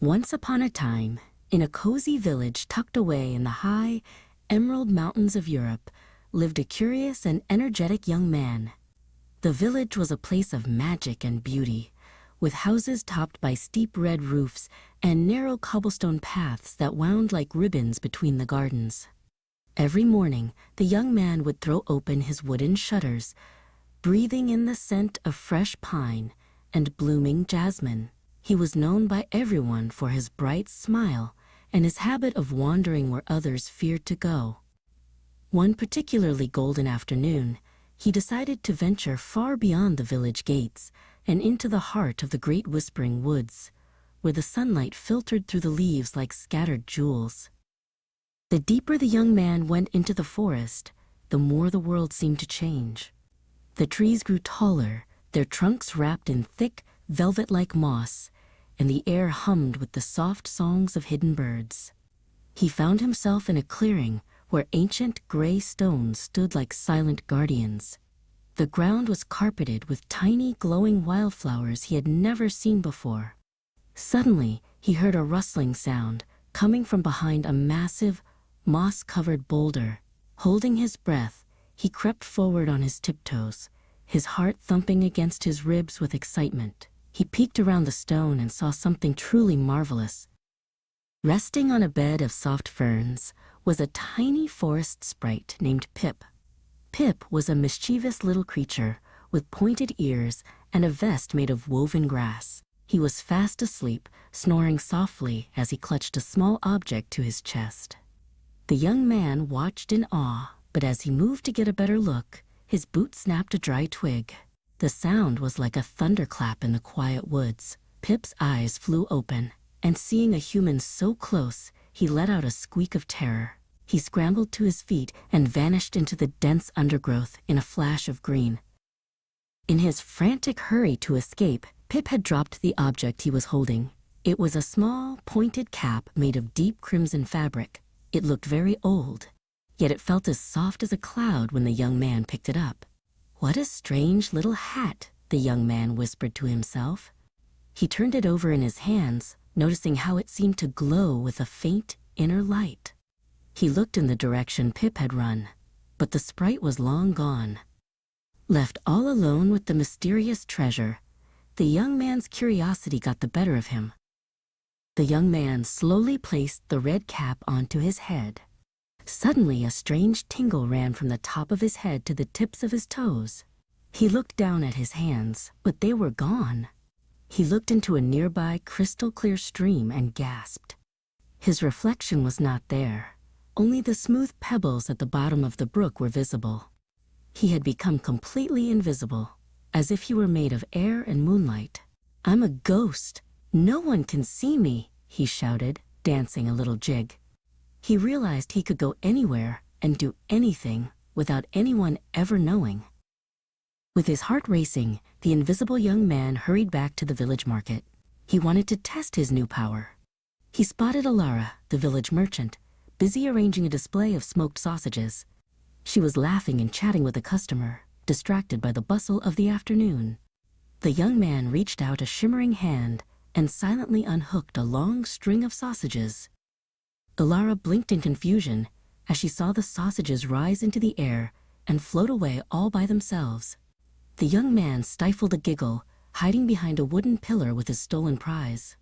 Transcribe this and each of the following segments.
Once upon a time, in a cozy village tucked away in the high, emerald mountains of Europe, lived a curious and energetic young man. The village was a place of magic and beauty, with houses topped by steep red roofs and narrow cobblestone paths that wound like ribbons between the gardens. Every morning, the young man would throw open his wooden shutters, breathing in the scent of fresh pine and blooming jasmine. He was known by everyone for his bright smile and his habit of wandering where others feared to go. One particularly golden afternoon, he decided to venture far beyond the village gates and into the heart of the great whispering woods, where the sunlight filtered through the leaves like scattered jewels. The deeper the young man went into the forest, the more the world seemed to change. The trees grew taller, their trunks wrapped in thick, velvet-like moss, and the air hummed with the soft songs of hidden birds. He found himself in a clearing where ancient gray stones stood like silent guardians. The ground was carpeted with tiny glowing wildflowers he had never seen before. Suddenly, he heard a rustling sound coming from behind a massive, moss-covered boulder. Holding his breath, he crept forward on his tiptoes, his heart thumping against his ribs with excitement. He peeked around the stone and saw something truly marvelous. Resting on a bed of soft ferns was a tiny forest sprite named Pip. Pip was a mischievous little creature with pointed ears and a vest made of woven grass. He was fast asleep, snoring softly as he clutched a small object to his chest. The young man watched in awe, but as he moved to get a better look, his boot snapped a dry twig. The sound was like a thunderclap in the quiet woods. Pip's eyes flew open, and seeing a human so close, he let out a squeak of terror. He scrambled to his feet and vanished into the dense undergrowth in a flash of green. In his frantic hurry to escape, Pip had dropped the object he was holding. It was a small, pointed cap made of deep crimson fabric. It looked very old, yet it felt as soft as a cloud when the young man picked it up. "What a strange little hat," the young man whispered to himself. He turned it over in his hands, noticing how it seemed to glow with a faint inner light. He looked in the direction Pip had run, but the sprite was long gone. Left all alone with the mysterious treasure, the young man's curiosity got the better of him. The young man slowly placed the red cap onto his head. Suddenly, a strange tingle ran from the top of his head to the tips of his toes. He looked down at his hands, but they were gone. He looked into a nearby crystal-clear stream and gasped. His reflection was not there. Only the smooth pebbles at the bottom of the brook were visible. He had become completely invisible, as if he were made of air and moonlight. "I'm a ghost. No one can see me," he shouted, dancing a little jig. He realized he could go anywhere and do anything without anyone ever knowing. With his heart racing, the invisible young man hurried back to the village market. He wanted to test his new power. He spotted Alara, the village merchant, busy arranging a display of smoked sausages. She was laughing and chatting with a customer, distracted by the bustle of the afternoon. The young man reached out a shimmering hand and silently unhooked a long string of sausages. Alara blinked in confusion as she saw the sausages rise into the air and float away all by themselves. The young man stifled a giggle, hiding behind a wooden pillar with his stolen prize.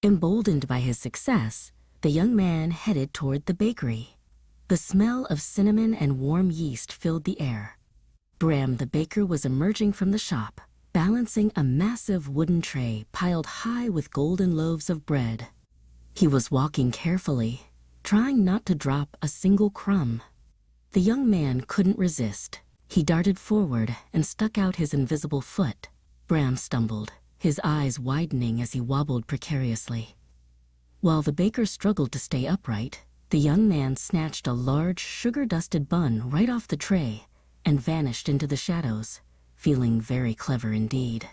Emboldened by his success, the young man headed toward the bakery. The smell of cinnamon and warm yeast filled the air. Bram the baker was emerging from the shop, balancing a massive wooden tray piled high with golden loaves of bread. He was walking carefully, trying not to drop a single crumb. The young man couldn't resist. He darted forward and stuck out his invisible foot. Bram stumbled, his eyes widening as he wobbled precariously. While the baker struggled to stay upright, the young man snatched a large, sugar-dusted bun right off the tray and vanished into the shadows, feeling very clever indeed.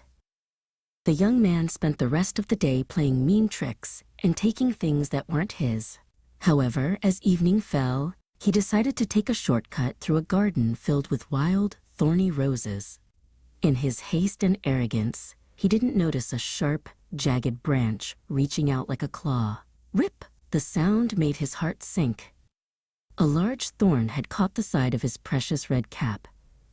The young man spent the rest of the day playing mean tricks and taking things that weren't his. However, as evening fell, he decided to take a shortcut through a garden filled with wild, thorny roses. In his haste and arrogance, he didn't notice a sharp, jagged branch reaching out like a claw. Rip! The sound made his heart sink. A large thorn had caught the side of his precious red cap,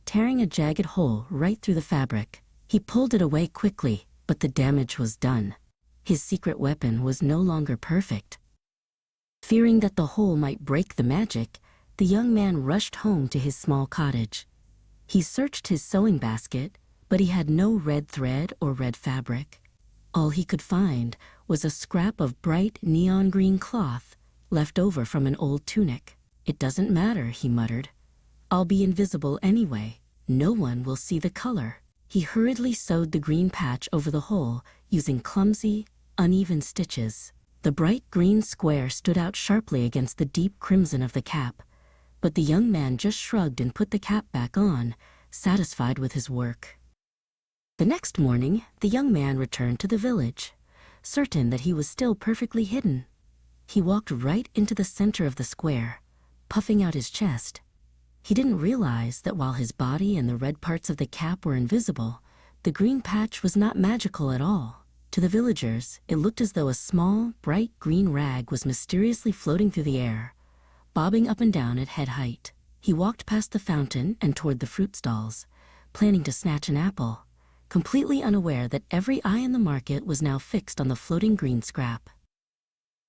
tearing a jagged hole right through the fabric. He pulled it away quickly, but the damage was done. His secret weapon was no longer perfect. Fearing that the hole might break the magic, the young man rushed home to his small cottage. He searched his sewing basket, but he had no red thread or red fabric. All he could find was a scrap of bright neon green cloth left over from an old tunic. "It doesn't matter," he muttered. "I'll be invisible anyway. No one will see the color." He hurriedly sewed the green patch over the hole using clumsy, uneven stitches. The bright green square stood out sharply against the deep crimson of the cap, but the young man just shrugged and put the cap back on, satisfied with his work. The next morning, the young man returned to the village, certain that he was still perfectly hidden. He walked right into the center of the square, puffing out his chest. He didn't realize that while his body and the red parts of the cap were invisible, the green patch was not magical at all. To the villagers, it looked as though a small, bright green rag was mysteriously floating through the air, bobbing up and down at head height. He walked past the fountain and toward the fruit stalls, planning to snatch an apple, completely unaware that every eye in the market was now fixed on the floating green scrap.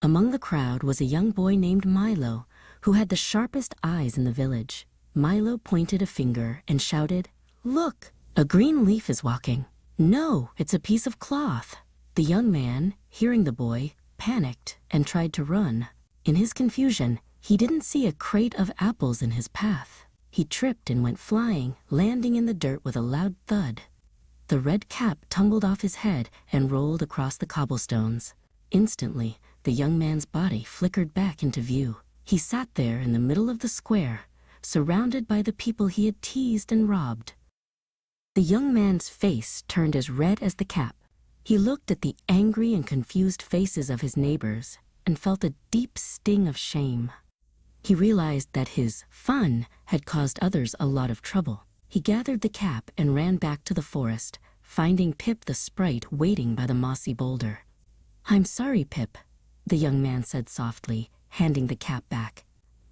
Among the crowd was a young boy named Milo, who had the sharpest eyes in the village. Milo pointed a finger and shouted, "Look, a green leaf is walking." "No, it's a piece of cloth." The young man, hearing the boy, panicked and tried to run. In his confusion, he didn't see a crate of apples in his path. He tripped and went flying, landing in the dirt with a loud thud. The red cap tumbled off his head and rolled across the cobblestones. Instantly, the young man's body flickered back into view. He sat there in the middle of the square, surrounded by the people he had teased and robbed. The young man's face turned as red as the cap. He looked at the angry and confused faces of his neighbors and felt a deep sting of shame. He realized that his fun had caused others a lot of trouble. He gathered the cap and ran back to the forest, finding Pip the sprite waiting by the mossy boulder. "I'm sorry, Pip," the young man said softly, handing the cap back.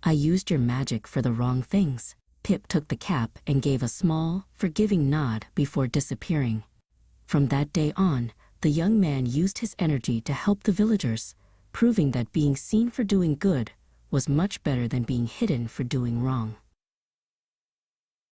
"I used your magic for the wrong things." Pip took the cap and gave a small, forgiving nod before disappearing. From that day on, the young man used his energy to help the villagers, proving that being seen for doing good was much better than being hidden for doing wrong.